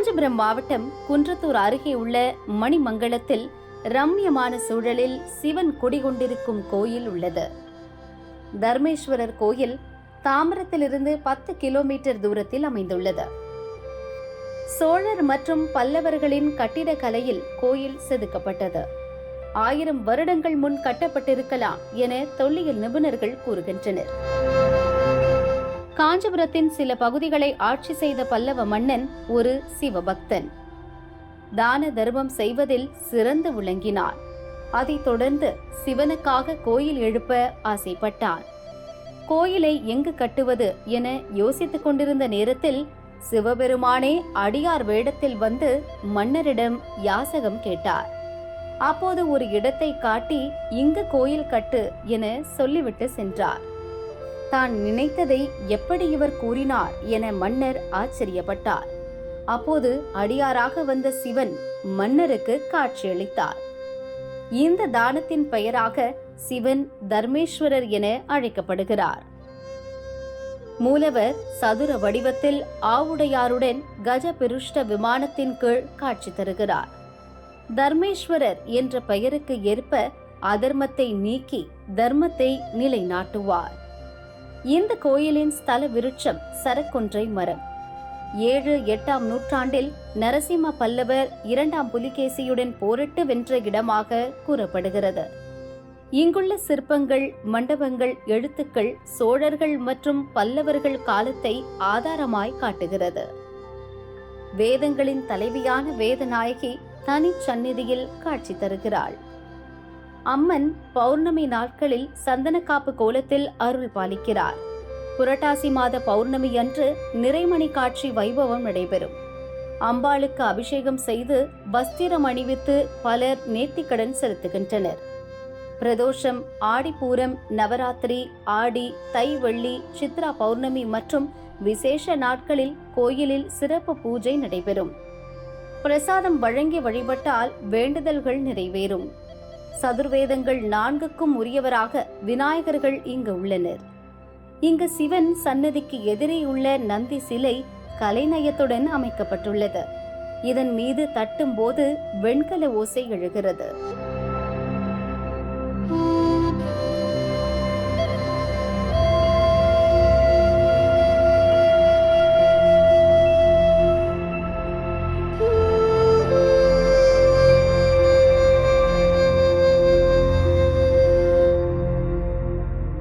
காஞ்சிபுரம் மாவட்டம் குன்றத்தூர் அருகே உள்ள மணிமங்கலத்தில் ரம்மியமான சூழலில் சிவன் குடிகொண்டிருக்கும் கோயில் உள்ளது. தர்மேஸ்வரர் கோயில் தாம்பரத்திலிருந்து 10 கிலோமீட்டர் தூரத்தில் அமைந்துள்ளது. சோழர் மற்றும் பல்லவர்களின் கட்டிடக்கலையில் கோயில் செதுக்கப்பட்டது. 1000 வருடங்கள் முன் கட்டப்பட்டிருக்கலாம் என தொல்லியல் நிபுணர்கள் கூறுகின்றனர். காஞ்சிபுரத்தின் சில பகுதிகளை ஆட்சி செய்த பல்லவ மன்னன் ஒரு சிவபக்தன். தான தர்மம் செய்வதில் சிறந்து விளங்கினார். அதைத் தொடர்ந்து சிவனுக்காக கோயில் எழுப்ப ஆசைப்பட்டார். கோயிலை எங்கு கட்டுவது என யோசித்துக் கொண்டிருந்த நேரத்தில் சிவபெருமானே அடியார் வேடத்தில் வந்து மன்னரிடம் யாசகம் கேட்டார். அப்போது ஒரு இடத்தை காட்டி இங்கு கோயில் கட்டு என சொல்லிவிட்டு சென்றார். தான் நினைத்ததை எப்படி இவர் கூறினார் என மன்னர் ஆச்சரியப்பட்டார். அப்போது அடியாராக வந்த சிவன் மன்னருக்கு காட்சியளித்தார். இந்த தானத்தின் பெயராக சிவன் தர்மேஸ்வரர் என அழைக்கப்படுகிறார். மூலவர் சதுர வடிவத்தில் ஆவுடையாருடன் கஜபிருஷ்ட விமானத்தின் கீழ் காட்சி தருகிறார். தர்மேஸ்வரர் என்ற பெயருக்கு ஏற்ப அதர்மத்தை நீக்கி தர்மத்தை நிலைநாட்டுவார். இந்த கோயிலின் ஸ்தல விருட்சம் சரக்கொன்றை மரம். 7-8ஆம் நூற்றாண்டில் நரசிம்ம பல்லவர் 2ஆம் புலிகேசியுடன் போரிட்டு வென்ற இடமாக கூறப்படுகிறது. இங்குள்ள சிற்பங்கள், மண்டபங்கள், எழுத்துக்கள் சோழர்கள் மற்றும் பல்லவர்கள் காலத்தை ஆதாரமாய் காட்டுகிறது. வேதங்களின் தலைவியான வேதநாயகி தனிச்சந்நிதியில் காட்சி தருகிறாள். அம்மன் பௌர்ணமி நாட்களில் சந்தனக்காப்பு கோலத்தில் அருள் பாலிக்கிறார். புரட்டாசி மாத பௌர்ணமி அன்று நிறைமணி காட்சி வைபவம் நடைபெறும். அம்பாளுக்கு அபிஷேகம் செய்து வஸ்திரம் அணிவித்து பலர் நேர்த்திக்கடன் செலுத்துகின்றனர். பிரதோஷம், ஆடிப்பூரம், நவராத்திரி, ஆடி, தை, வெள்ளி, சித்ரா பௌர்ணமி மற்றும் விசேஷ நாட்களில் கோயிலில் சிறப்பு பூஜை நடைபெறும். பிரசாதம் வழங்கி வழிபட்டால் வேண்டுதல்கள் நிறைவேறும். சதுர்வேதங்கள் 4க்கும் உரியவராக விநாயகர்கள் இங்கு உள்ளனர். இங்கு சிவன் சன்னதிக்கு எதிரே உள்ள நந்தி சிலை கலைநயத்துடன் அமைக்கப்பட்டுள்ளது. இதன் மீது தட்டும் போது வெண்கல ஓசை எழுகிறது.